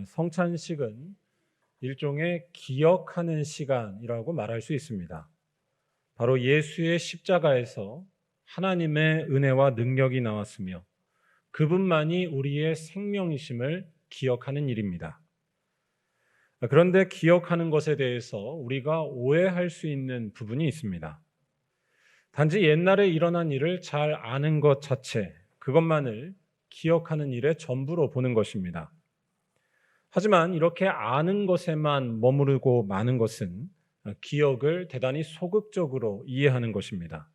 성찬식은 일종의 기억하는 시간이라고 말할 수 있습니다. 바로 예수의 십자가에서 하나님의 은혜와 능력이 나왔으며 그분만이 우리의 생명이심을 기억하는 일입니다. 그런데 기억하는 것에 대해서 우리가 오해할 수 있는 부분이 있습니다. 단지 옛날에 일어난 일을 잘 아는 것 자체, 그것만을 기억하는 일의 전부로 보는 것입니다. 하지만 이렇게 아는 것에만 머무르고 마는 것은 기억을 대단히 소극적으로 이해하는 것입니다.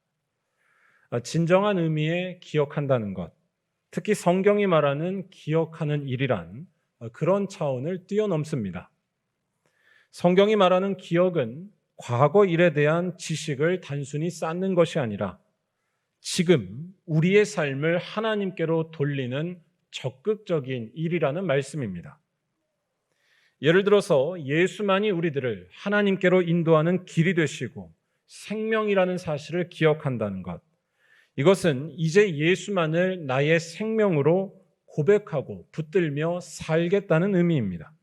진정한 의미의 기억한다는 것, 특히 성경이 말하는 기억하는 일이란 그런 차원을 뛰어넘습니다. 성경이 말하는 기억은 과거 일에 대한 지식을 단순히 쌓는 것이 아니라 지금 우리의 삶을 하나님께로 돌리는 적극적인 일이라는 말씀입니다. 예를 들어서 예수만이 우리들을 하나님께로 인도하는 길이 되시고 생명이라는 사실을 기억한다는 것, 이것은 이제 예수만을 나의 생명으로 고백하고 붙들며 살겠다는 의미입니다.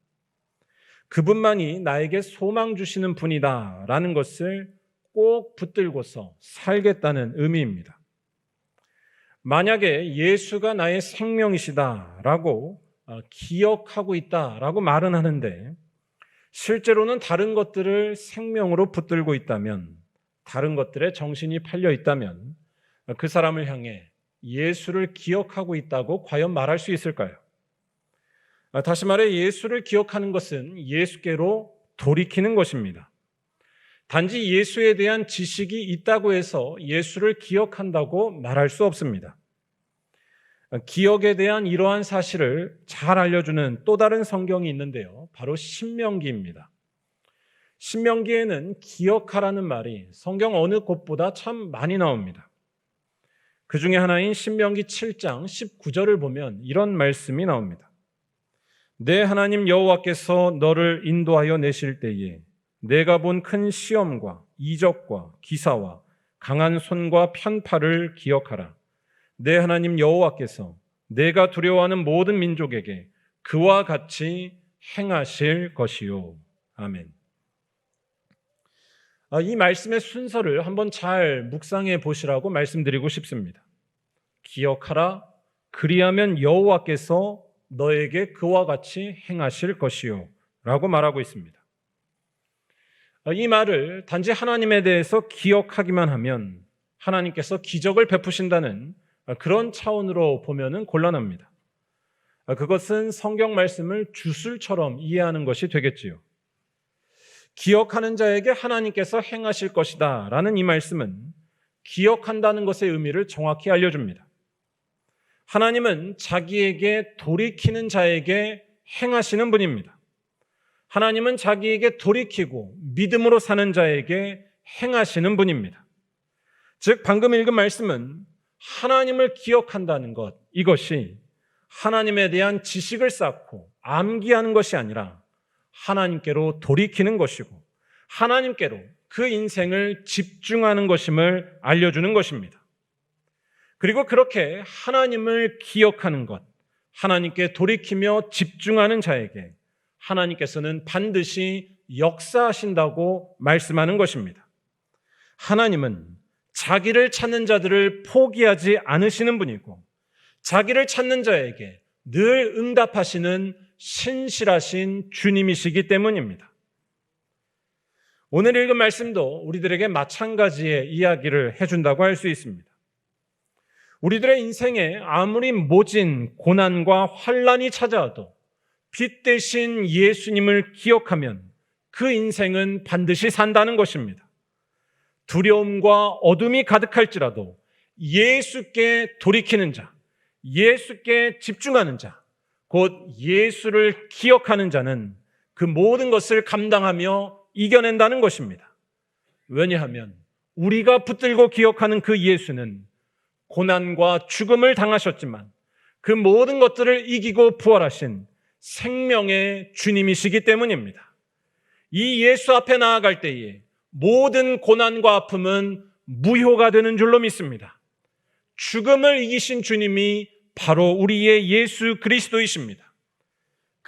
그분만이 나에게 소망 주시는 분이다라는 것을 꼭 붙들고서 살겠다는 의미입니다. 만약에 예수가 나의 생명이시다라고 기억하고 있다라고 말은 하는데 실제로는 다른 것들을 생명으로 붙들고 있다면, 다른 것들에 정신이 팔려 있다면 그 사람을 향해 예수를 기억하고 있다고 과연 말할 수 있을까요? 다시 말해 예수를 기억하는 것은 예수께로 돌이키는 것입니다. 단지 예수에 대한 지식이 있다고 해서 예수를 기억한다고 말할 수 없습니다. 기억에 대한 이러한 사실을 잘 알려주는 또 다른 성경이 있는데요. 바로 신명기입니다. 신명기에는 기억하라는 말이 성경 어느 곳보다 참 많이 나옵니다. 그 중에 하나인 신명기 7장 19절을 보면 이런 말씀이 나옵니다. 내 하나님 여호와께서 너를 인도하여 내실 때에 내가 본 큰 시험과 이적과 기사와 강한 손과 편팔을 기억하라. 내 하나님 여호와께서 내가 두려워하는 모든 민족에게 그와 같이 행하실 것이요. 아멘. 이 말씀의 순서를 한번 잘 묵상해 보시라고 말씀드리고 싶습니다. 기억하라. 그리하면 여호와께서 너에게 그와 같이 행하실 것이요 라고 말하고 있습니다. 이 말을 단지 하나님에 대해서 기억하기만 하면 하나님께서 기적을 베푸신다는 그런 차원으로 보면은 곤란합니다. 그것은 성경 말씀을 주술처럼 이해하는 것이 되겠지요. 기억하는 자에게 하나님께서 행하실 것이다 라는 이 말씀은 기억한다는 것의 의미를 정확히 알려줍니다. 하나님은 자기에게 돌이키는 자에게 행하시는 분입니다. 하나님은 자기에게 돌이키고 믿음으로 사는 자에게 행하시는 분입니다. 즉 방금 읽은 말씀은 하나님을 기억한다는 것, 이것이 하나님에 대한 지식을 쌓고 암기하는 것이 아니라 하나님께로 돌이키는 것이고 하나님께로 그 인생을 집중하는 것임을 알려주는 것입니다. 그리고 그렇게 하나님을 기억하는 것, 하나님께 돌이키며 집중하는 자에게 하나님께서는 반드시 역사하신다고 말씀하는 것입니다. 하나님은 자기를 찾는 자들을 포기하지 않으시는 분이고 자기를 찾는 자에게 늘 응답하시는 신실하신 주님이시기 때문입니다. 오늘 읽은 말씀도 우리들에게 마찬가지의 이야기를 해준다고 할 수 있습니다. 우리들의 인생에 아무리 모진 고난과 환난이 찾아와도 빛 대신 예수님을 기억하면 그 인생은 반드시 산다는 것입니다. 두려움과 어둠이 가득할지라도 예수께 돌이키는 자, 예수께 집중하는 자, 곧 예수를 기억하는 자는 그 모든 것을 감당하며 이겨낸다는 것입니다. 왜냐하면 우리가 붙들고 기억하는 그 예수는 고난과 죽음을 당하셨지만 그 모든 것들을 이기고 부활하신 생명의 주님이시기 때문입니다. 이 예수 앞에 나아갈 때에 모든 고난과 아픔은 무효가 되는 줄로 믿습니다. 죽음을 이기신 주님이 바로 우리의 예수 그리스도이십니다.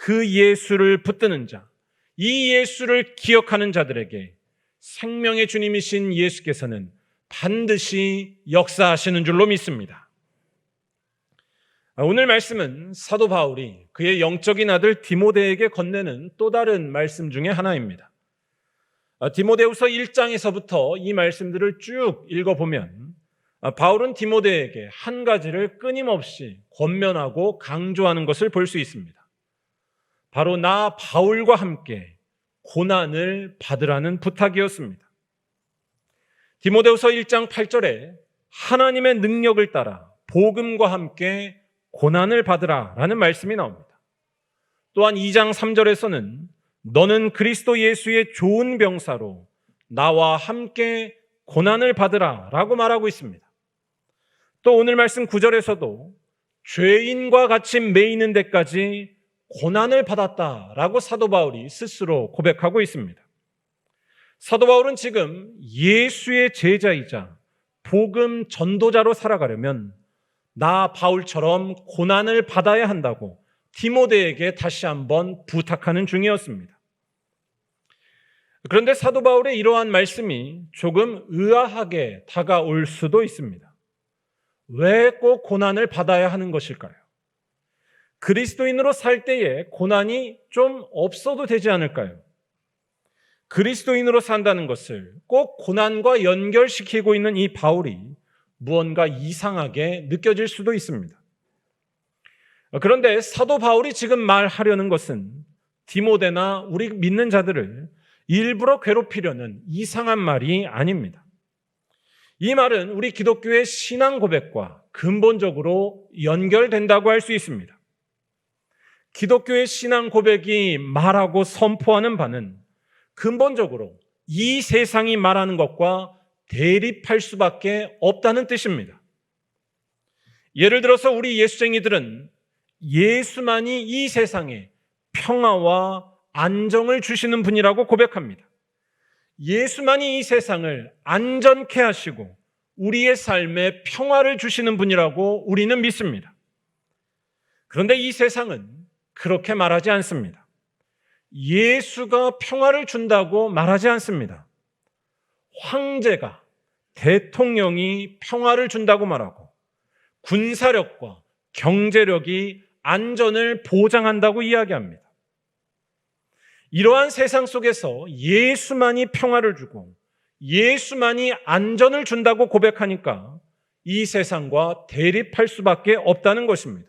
그 예수를 붙드는 자, 이 예수를 기억하는 자들에게 생명의 주님이신 예수께서는 반드시 역사하시는 줄로 믿습니다. 오늘 말씀은 사도 바울이 그의 영적인 아들 디모데에게 건네는 또 다른 말씀 중에 하나입니다. 디모데후서 1장에서부터 이 말씀들을 쭉 읽어보면 바울은 디모데에게 한 가지를 끊임없이 권면하고 강조하는 것을 볼 수 있습니다. 바로 나 바울과 함께 고난을 받으라는 부탁이었습니다. 디모데후서 1장 8절에 하나님의 능력을 따라 복음과 함께 고난을 받으라라는 말씀이 나옵니다. 또한 2장 3절에서는 너는 그리스도 예수의 좋은 병사로 나와 함께 고난을 받으라라고 말하고 있습니다. 또 오늘 말씀 9절에서도 죄인과 같이 매이는 데까지 고난을 받았다라고 사도 바울이 스스로 고백하고 있습니다. 사도 바울은 지금 예수의 제자이자 복음 전도자로 살아가려면 나 바울처럼 고난을 받아야 한다고 디모데에게 다시 한번 부탁하는 중이었습니다. 그런데 사도 바울의 이러한 말씀이 조금 의아하게 다가올 수도 있습니다. 왜 꼭 고난을 받아야 하는 것일까요? 그리스도인으로 살 때에 고난이 좀 없어도 되지 않을까요? 그리스도인으로 산다는 것을 꼭 고난과 연결시키고 있는 이 바울이 무언가 이상하게 느껴질 수도 있습니다. 그런데 사도 바울이 지금 말하려는 것은 디모데나 우리 믿는 자들을 일부러 괴롭히려는 이상한 말이 아닙니다. 이 말은 우리 기독교의 신앙 고백과 근본적으로 연결된다고 할 수 있습니다. 기독교의 신앙 고백이 말하고 선포하는 바는 근본적으로 이 세상이 말하는 것과 대립할 수밖에 없다는 뜻입니다. 예를 들어서 우리 예수쟁이들은 예수만이 이 세상에 평화와 안정을 주시는 분이라고 고백합니다. 예수만이 이 세상을 안전케 하시고 우리의 삶에 평화를 주시는 분이라고 우리는 믿습니다. 그런데 이 세상은 그렇게 말하지 않습니다. 예수가 평화를 준다고 말하지 않습니다. 황제가, 대통령이 평화를 준다고 말하고 군사력과 경제력이 안전을 보장한다고 이야기합니다. 이러한 세상 속에서 예수만이 평화를 주고 예수만이 안전을 준다고 고백하니까 이 세상과 대립할 수밖에 없다는 것입니다.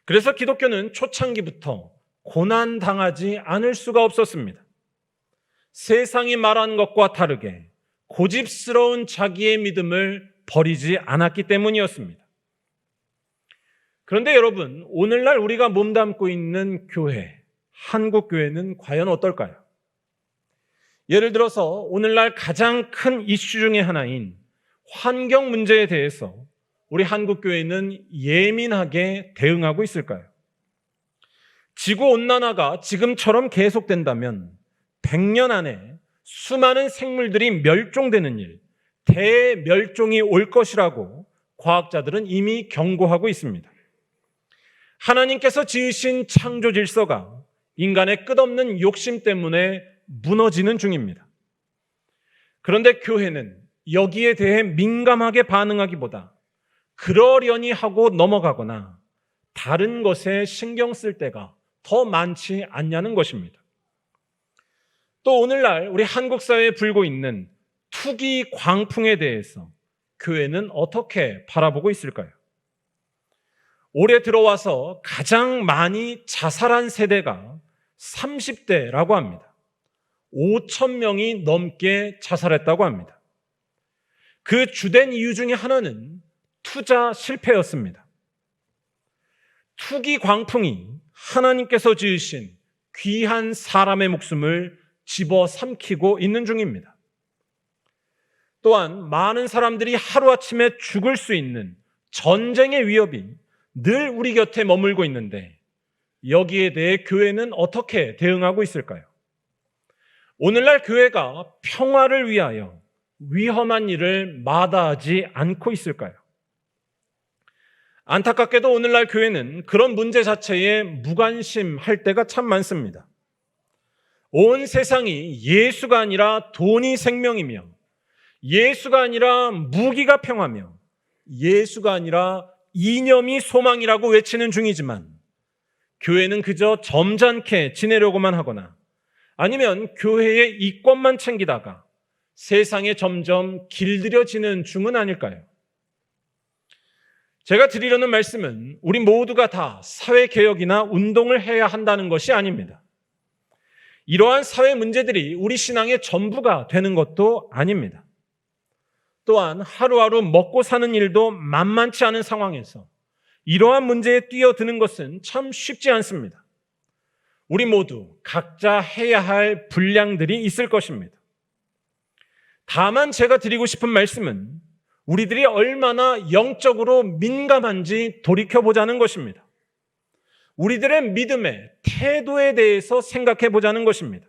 그래서 기독교는 초창기부터 고난당하지 않을 수가 없었습니다. 세상이 말하는 것과 다르게 고집스러운 자기의 믿음을 버리지 않았기 때문이었습니다. 그런데 여러분, 오늘날 우리가 몸담고 있는 교회, 한국교회는 과연 어떨까요? 예를 들어서 오늘날 가장 큰 이슈 중에 하나인 환경 문제에 대해서 우리 한국교회는 예민하게 대응하고 있을까요? 지구온난화가 지금처럼 계속된다면 100년 안에 수많은 생물들이 멸종되는 일, 대멸종이 올 것이라고 과학자들은 이미 경고하고 있습니다. 하나님께서 지으신 창조 질서가 인간의 끝없는 욕심 때문에 무너지는 중입니다. 그런데 교회는 여기에 대해 민감하게 반응하기보다 그러려니 하고 넘어가거나 다른 것에 신경 쓸 때가 더 많지 않냐는 것입니다. 또 오늘날 우리 한국 사회에 불고 있는 투기 광풍에 대해서 교회는 어떻게 바라보고 있을까요? 올해 들어와서 가장 많이 자살한 세대가 30대라고 합니다. 5,000명이 넘게 자살했다고 합니다. 그 주된 이유 중에 하나는 투자 실패였습니다. 투기 광풍이 하나님께서 지으신 귀한 사람의 목숨을 집어삼키고 있는 중입니다. 또한 많은 사람들이 하루아침에 죽을 수 있는 전쟁의 위협이 늘 우리 곁에 머물고 있는데 여기에 대해 교회는 어떻게 대응하고 있을까요? 오늘날 교회가 평화를 위하여 위험한 일을 마다하지 않고 있을까요? 안타깝게도 오늘날 교회는 그런 문제 자체에 무관심할 때가 참 많습니다. 온 세상이 예수가 아니라 돈이 생명이며, 예수가 아니라 무기가 평화며, 예수가 아니라 이념이 소망이라고 외치는 중이지만, 교회는 그저 점잖게 지내려고만 하거나 아니면 교회의 이권만 챙기다가 세상에 점점 길들여지는 중은 아닐까요? 제가 드리려는 말씀은 우리 모두가 다 사회개혁이나 운동을 해야 한다는 것이 아닙니다. 이러한 사회 문제들이 우리 신앙의 전부가 되는 것도 아닙니다. 또한 하루하루 먹고 사는 일도 만만치 않은 상황에서 이러한 문제에 뛰어드는 것은 참 쉽지 않습니다. 우리 모두 각자 해야 할 분량들이 있을 것입니다. 다만 제가 드리고 싶은 말씀은 우리들이 얼마나 영적으로 민감한지 돌이켜보자는 것입니다. 우리들의 믿음의 태도에 대해서 생각해 보자는 것입니다.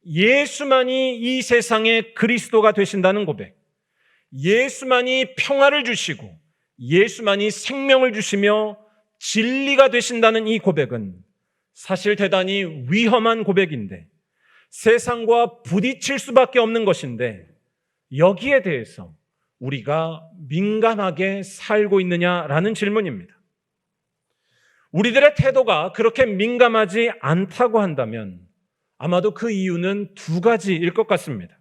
예수만이 이 세상의 그리스도가 되신다는 고백, 예수만이 평화를 주시고 예수만이 생명을 주시며 진리가 되신다는 이 고백은 사실 대단히 위험한 고백인데, 세상과 부딪힐 수밖에 없는 것인데, 여기에 대해서 우리가 민감하게 살고 있느냐라는 질문입니다. 우리들의 태도가 그렇게 민감하지 않다고 한다면 아마도 그 이유는 두 가지일 것 같습니다.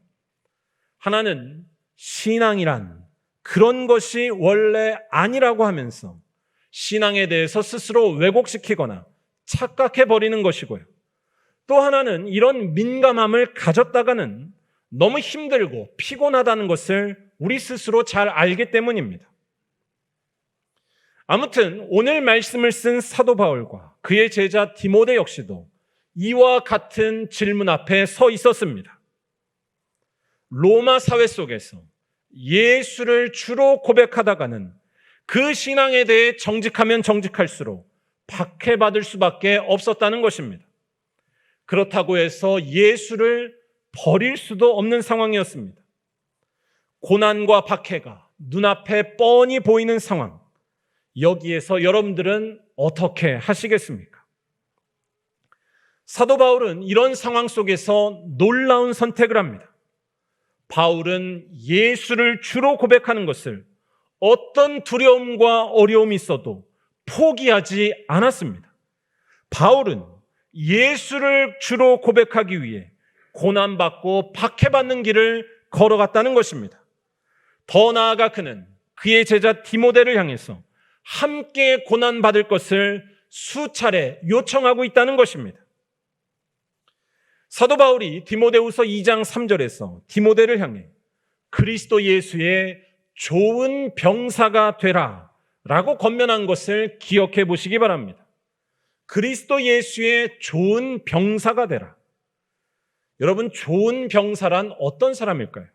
하나는 신앙이란 그런 것이 원래 아니라고 하면서 신앙에 대해서 스스로 왜곡시키거나 착각해버리는 것이고요. 또 하나는 이런 민감함을 가졌다가는 너무 힘들고 피곤하다는 것을 우리 스스로 잘 알기 때문입니다. 아무튼 오늘 말씀을 쓴 사도 바울과 그의 제자 디모데 역시도 이와 같은 질문 앞에 서 있었습니다. 로마 사회 속에서 예수를 주로 고백하다가는 그 신앙에 대해 정직하면 정직할수록 박해받을 수밖에 없었다는 것입니다. 그렇다고 해서 예수를 버릴 수도 없는 상황이었습니다. 고난과 박해가 눈앞에 뻔히 보이는 상황, 여기에서 여러분들은 어떻게 하시겠습니까? 사도 바울은 이런 상황 속에서 놀라운 선택을 합니다. 바울은 예수를 주로 고백하는 것을 어떤 두려움과 어려움이 있어도 포기하지 않았습니다. 바울은 예수를 주로 고백하기 위해 고난받고 박해받는 길을 걸어갔다는 것입니다. 더 나아가 그는 그의 제자 디모데를 향해서 함께 고난받을 것을 수차례 요청하고 있다는 것입니다. 사도 바울이 디모데후서 2장 3절에서 디모데를 향해 그리스도 예수의 좋은 병사가 되라 라고 권면한 것을 기억해 보시기 바랍니다. 그리스도 예수의 좋은 병사가 되라. 여러분, 좋은 병사란 어떤 사람일까요?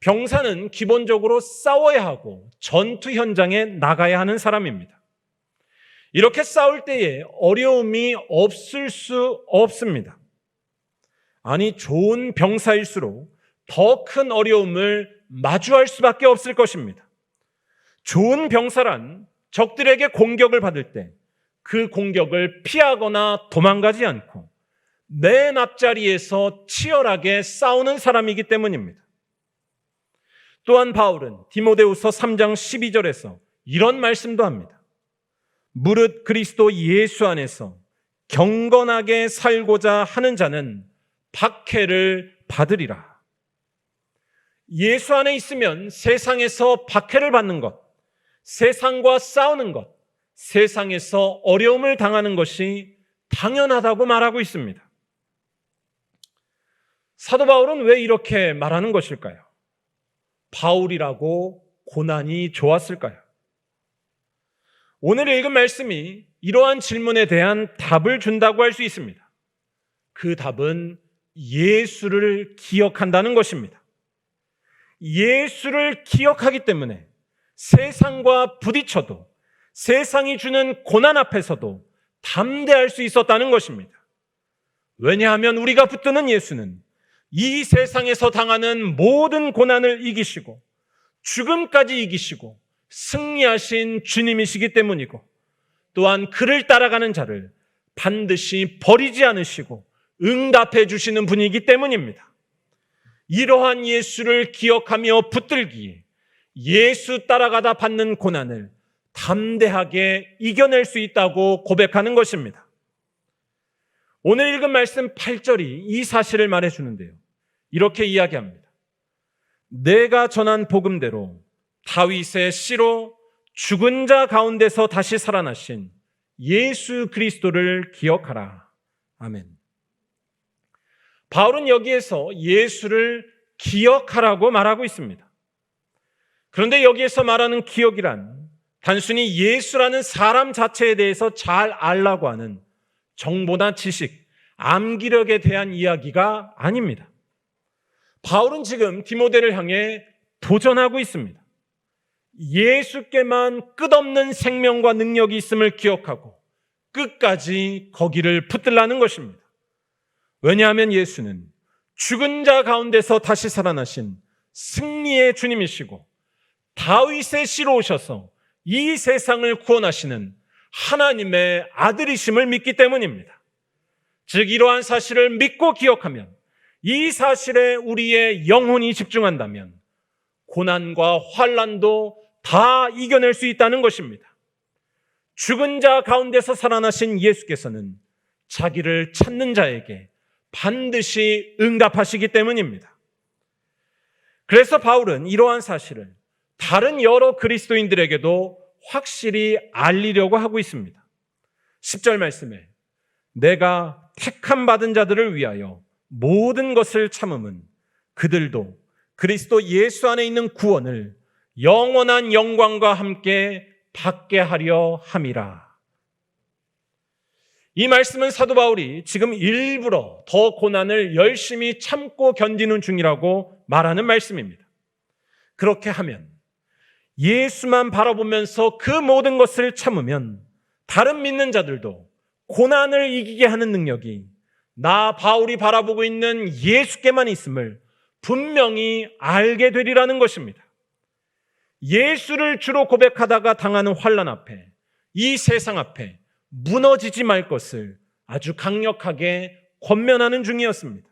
병사는 기본적으로 싸워야 하고 전투 현장에 나가야 하는 사람입니다. 이렇게 싸울 때에 어려움이 없을 수 없습니다. 아니, 좋은 병사일수록 더 큰 어려움을 마주할 수밖에 없을 것입니다. 좋은 병사란 적들에게 공격을 받을 때 그 공격을 피하거나 도망가지 않고 맨 앞자리에서 치열하게 싸우는 사람이기 때문입니다. 또한 바울은 디모데후서 3장 12절에서 이런 말씀도 합니다. 무릇 그리스도 예수 안에서 경건하게 살고자 하는 자는 박해를 받으리라. 예수 안에 있으면 세상에서 박해를 받는 것, 세상과 싸우는 것, 세상에서 어려움을 당하는 것이 당연하다고 말하고 있습니다. 사도 바울은 왜 이렇게 말하는 것일까요? 바울이라고 고난이 좋았을까요? 오늘 읽은 말씀이 이러한 질문에 대한 답을 준다고 할 수 있습니다. 그 답은 예수를 기억한다는 것입니다. 예수를 기억하기 때문에 세상과 부딪혀도 세상이 주는 고난 앞에서도 담대할 수 있었다는 것입니다. 왜냐하면 우리가 붙드는 예수는 이 세상에서 당하는 모든 고난을 이기시고 죽음까지 이기시고 승리하신 주님이시기 때문이고, 또한 그를 따라가는 자를 반드시 버리지 않으시고 응답해 주시는 분이기 때문입니다. 이러한 예수를 기억하며 붙들기에 예수 따라가다 받는 고난을 담대하게 이겨낼 수 있다고 고백하는 것입니다. 오늘 읽은 말씀 8절이 이 사실을 말해주는데요. 이렇게 이야기합니다. 내가 전한 복음대로 다윗의 씨로 죽은 자 가운데서 다시 살아나신 예수 그리스도를 기억하라. 아멘. 바울은 여기에서 예수를 기억하라고 말하고 있습니다. 그런데 여기에서 말하는 기억이란 단순히 예수라는 사람 자체에 대해서 잘 알라고 하는 정보나 지식, 암기력에 대한 이야기가 아닙니다. 바울은 지금 디모데를 향해 도전하고 있습니다. 예수께만 끝없는 생명과 능력이 있음을 기억하고 끝까지 거기를 붙들라는 것입니다. 왜냐하면 예수는 죽은 자 가운데서 다시 살아나신 승리의 주님이시고 다윗의 씨로 오셔서 이 세상을 구원하시는 하나님의 아들이심을 믿기 때문입니다. 즉 이러한 사실을 믿고 기억하면, 이 사실에 우리의 영혼이 집중한다면 고난과 환난도 다 이겨낼 수 있다는 것입니다. 죽은 자 가운데서 살아나신 예수께서는 자기를 찾는 자에게 반드시 응답하시기 때문입니다. 그래서 바울은 이러한 사실을 다른 여러 그리스도인들에게도 확실히 알리려고 하고 있습니다. 10절 말씀에 내가 택함 받은 자들을 위하여 모든 것을 참음은 그들도 그리스도 예수 안에 있는 구원을 영원한 영광과 함께 받게 하려 함이라. 이 말씀은 사도 바울이 지금 일부러 더 고난을 열심히 참고 견디는 중이라고 말하는 말씀입니다. 그렇게 하면, 예수만 바라보면서 그 모든 것을 참으면 다른 믿는 자들도 고난을 이기게 하는 능력이 나 바울이 바라보고 있는 예수께만 있음을 분명히 알게 되리라는 것입니다. 예수를 주로 고백하다가 당하는 환난 앞에, 이 세상 앞에 무너지지 말 것을 아주 강력하게 권면하는 중이었습니다.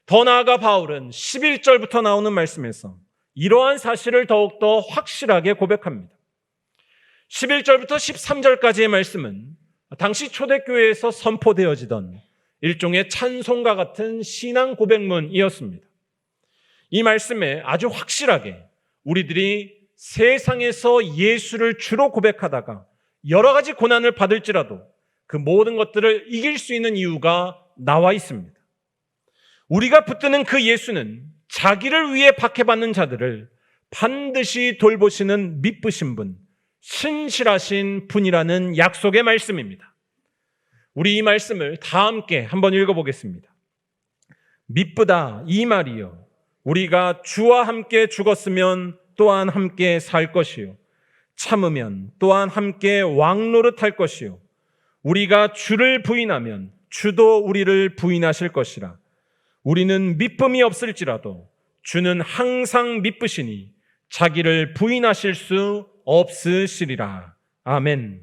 더 나아가 바울은 11절부터 나오는 말씀에서 이러한 사실을 더욱더 확실하게 고백합니다. 11절부터 13절까지의 말씀은 당시 초대교회에서 선포되어지던 일종의 찬송가 같은 신앙 고백문이었습니다. 이 말씀에 아주 확실하게 우리들이 세상에서 예수를 주로 고백하다가 여러 가지 고난을 받을지라도 그 모든 것들을 이길 수 있는 이유가 나와 있습니다. 우리가 붙드는 그 예수는 자기를 위해 박해받는 자들을 반드시 돌보시는 미쁘신 분, 신실하신 분이라는 약속의 말씀입니다. 우리 이 말씀을 다 함께 한번 읽어보겠습니다. 미쁘다 이 말이요, 우리가 주와 함께 죽었으면 또한 함께 살 것이요, 참으면 또한 함께 왕노릇할 것이요, 우리가 주를 부인하면 주도 우리를 부인하실 것이라. 우리는 미쁨이 없을지라도 주는 항상 미쁘시니 자기를 부인하실 수 없으시리라. 아멘.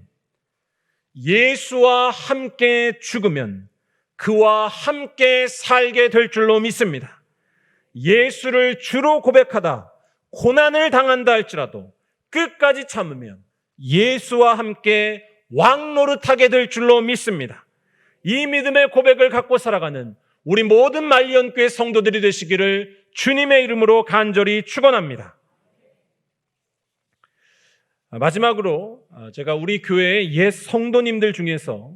예수와 함께 죽으면 그와 함께 살게 될 줄로 믿습니다. 예수를 주로 고백하다 고난을 당한다 할지라도 끝까지 참으면 예수와 함께 왕노릇하게 될 줄로 믿습니다. 이 믿음의 고백을 갖고 살아가는 우리 모든 말리언교회 성도들이 되시기를 주님의 이름으로 간절히 축원합니다. 마지막으로 제가 우리 교회의 옛 성도님들 중에서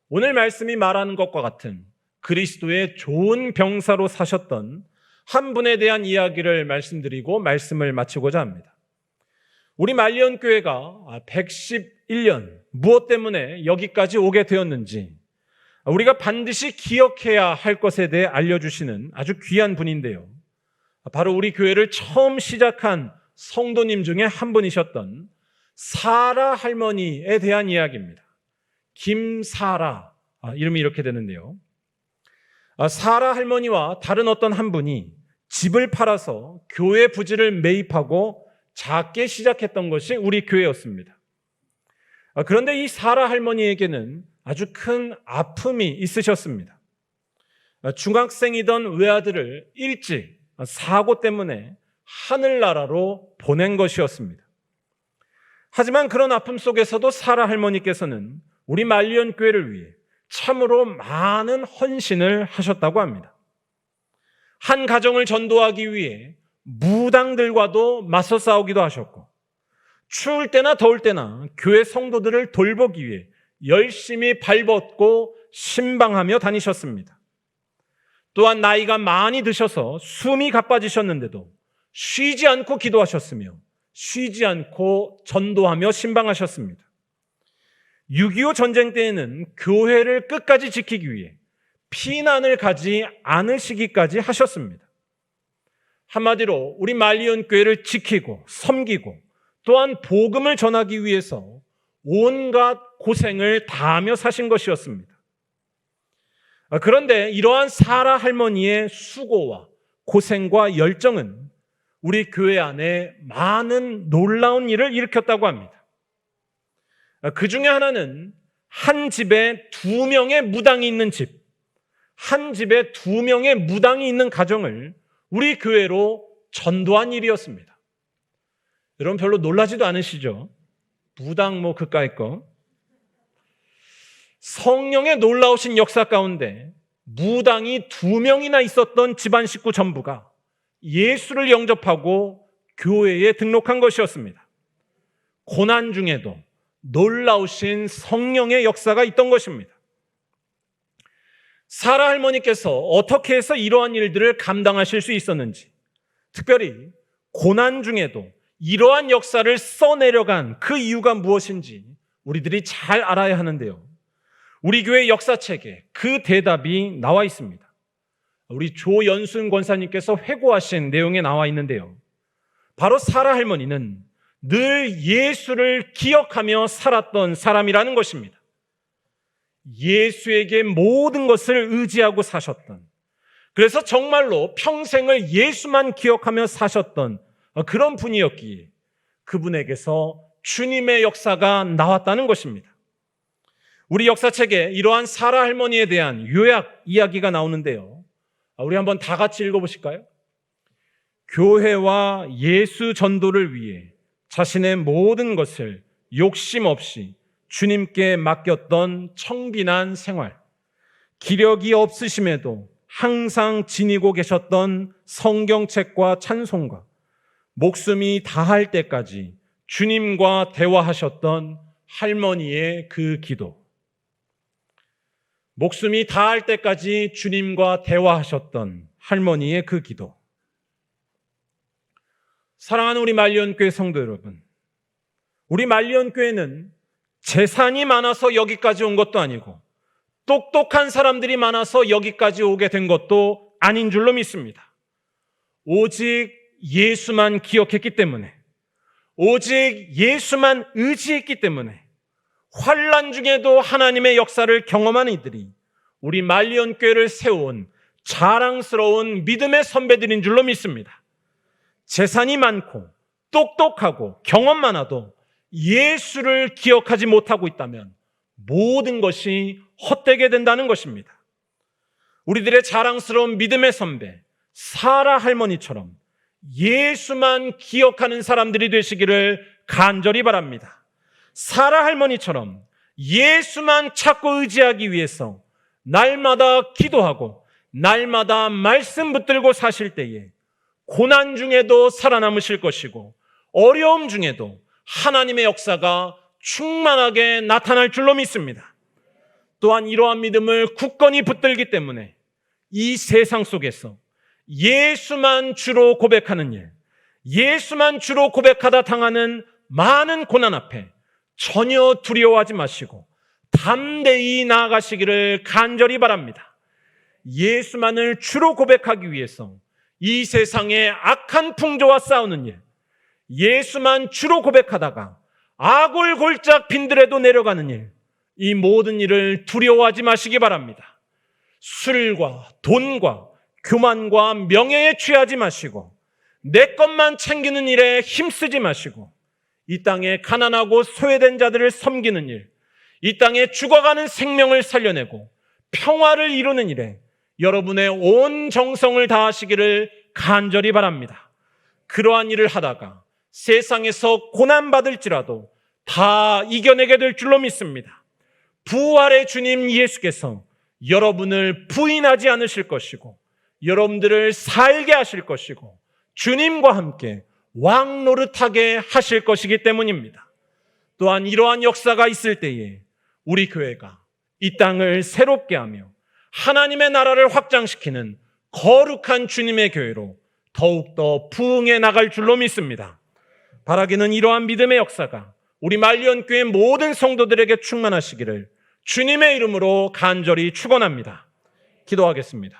오늘 말씀이 말하는 것과 같은 그리스도의 좋은 병사로 사셨던 한 분에 대한 이야기를 말씀드리고 말씀을 마치고자 합니다. 우리 말리언교회가 111년 무엇 때문에 여기까지 오게 되었는지 우리가 반드시 기억해야 할 것에 대해 알려주시는 아주 귀한 분인데요. 바로 우리 교회를 처음 시작한 성도님 중에 한 분이셨던 사라 할머니에 대한 이야기입니다. 김사라, 이름이 이렇게 되는데요. 사라 할머니와 다른 어떤 한 분이 집을 팔아서 교회 부지를 매입하고 작게 시작했던 것이 우리 교회였습니다. 그런데 이 사라 할머니에게는 아주 큰 아픔이 있으셨습니다. 중학생이던 외아들을 일찍 사고 때문에 하늘나라로 보낸 것이었습니다. 하지만 그런 아픔 속에서도 사라 할머니께서는 우리 말리언 교회를 위해 참으로 많은 헌신을 하셨다고 합니다. 한 가정을 전도하기 위해 무당들과도 맞서 싸우기도 하셨고, 추울 때나 더울 때나 교회 성도들을 돌보기 위해 열심히 발벗고 신방하며 다니셨습니다. 또한 나이가 많이 드셔서 숨이 가빠지셨는데도 쉬지 않고 기도하셨으며 쉬지 않고 전도하며 신방하셨습니다. 6.25 전쟁 때에는 교회를 끝까지 지키기 위해 피난을 가지 않으시기까지 하셨습니다. 한마디로 우리 말리언 교회를 지키고 섬기고 또한 복음을 전하기 위해서 온갖 고생을 다하며 사신 것이었습니다. 그런데 이러한 사라 할머니의 수고와 고생과 열정은 우리 교회 안에 많은 놀라운 일을 일으켰다고 합니다. 그 중에 하나는 한 집에 2명의 무당이 있는 집, 한 집에 2명의 무당이 있는 가정을 우리 교회로 전도한 일이었습니다. 여러분 별로 놀라지도 않으시죠? 무당 뭐 그까이 거. 성령의 놀라우신 역사 가운데 무당이 2명이나 있었던 집안 식구 전부가 예수를 영접하고 교회에 등록한 것이었습니다. 고난 중에도 놀라우신 성령의 역사가 있던 것입니다. 사라 할머니께서 어떻게 해서 이러한 일들을 감당하실 수 있었는지, 특별히 고난 중에도 이러한 역사를 써내려간 그 이유가 무엇인지 우리들이 잘 알아야 하는데요. 우리 교회 역사책에 그 대답이 나와 있습니다. 우리 조연순 권사님께서 회고하신 내용에 나와 있는데요. 바로 사라 할머니는 늘 예수를 기억하며 살았던 사람이라는 것입니다. 예수에게 모든 것을 의지하고 사셨던, 그래서 정말로 평생을 예수만 기억하며 사셨던 그런 분이었기에 그분에게서 주님의 역사가 나왔다는 것입니다. 우리 역사책에 이러한 사라 할머니에 대한 요약 이야기가 나오는데요. 우리 한번 다 같이 읽어보실까요? 교회와 예수 전도를 위해 자신의 모든 것을 욕심 없이 주님께 맡겼던 청빈한 생활, 기력이 없으심에도 항상 지니고 계셨던 성경책과 찬송가, 목숨이 다할 때까지 주님과 대화하셨던 할머니의 그 기도, 목숨이 다할 때까지 주님과 대화하셨던 할머니의 그 기도. 사랑하는 우리 말리언교회 성도 여러분, 우리 말리언교회는 재산이 많아서 여기까지 온 것도 아니고 똑똑한 사람들이 많아서 여기까지 오게 된 것도 아닌 줄로 믿습니다. 오직 예수만 기억했기 때문에, 오직 예수만 의지했기 때문에 환난 중에도 하나님의 역사를 경험한 이들이 우리 말리언 교회를 세운 자랑스러운 믿음의 선배들인 줄로 믿습니다. 재산이 많고 똑똑하고 경험 많아도 예수를 기억하지 못하고 있다면 모든 것이 헛되게 된다는 것입니다. 우리들의 자랑스러운 믿음의 선배 사라 할머니처럼 예수만 기억하는 사람들이 되시기를 간절히 바랍니다. 사라 할머니처럼 예수만 찾고 의지하기 위해서 날마다 기도하고 날마다 말씀 붙들고 사실 때에 고난 중에도 살아남으실 것이고 어려움 중에도 하나님의 역사가 충만하게 나타날 줄로 믿습니다. 또한 이러한 믿음을 굳건히 붙들기 때문에 이 세상 속에서 예수만 주로 고백하는 일, 예수만 주로 고백하다 당하는 많은 고난 앞에 전혀 두려워하지 마시고 담대히 나아가시기를 간절히 바랍니다. 예수만을 주로 고백하기 위해서 이 세상의 악한 풍조와 싸우는 일, 예수만 주로 고백하다가 아골골짝 빈들에도 내려가는 일, 이 모든 일을 두려워하지 마시기 바랍니다. 술과 돈과 교만과 명예에 취하지 마시고 내 것만 챙기는 일에 힘쓰지 마시고 이 땅에 가난하고 소외된 자들을 섬기는 일, 이 땅에 죽어가는 생명을 살려내고 평화를 이루는 일에 여러분의 온 정성을 다하시기를 간절히 바랍니다. 그러한 일을 하다가 세상에서 고난받을지라도 다 이겨내게 될 줄로 믿습니다. 부활의 주님 예수께서 여러분을 부인하지 않으실 것이고 여러분들을 살게 하실 것이고 주님과 함께 왕 노릇하게 하실 것이기 때문입니다. 또한 이러한 역사가 있을 때에 우리 교회가 이 땅을 새롭게 하며 하나님의 나라를 확장시키는 거룩한 주님의 교회로 더욱더 부흥해 나갈 줄로 믿습니다. 바라기는 이러한 믿음의 역사가 우리 말리언교회 모든 성도들에게 충만하시기를 주님의 이름으로 간절히 축원합니다. 기도하겠습니다.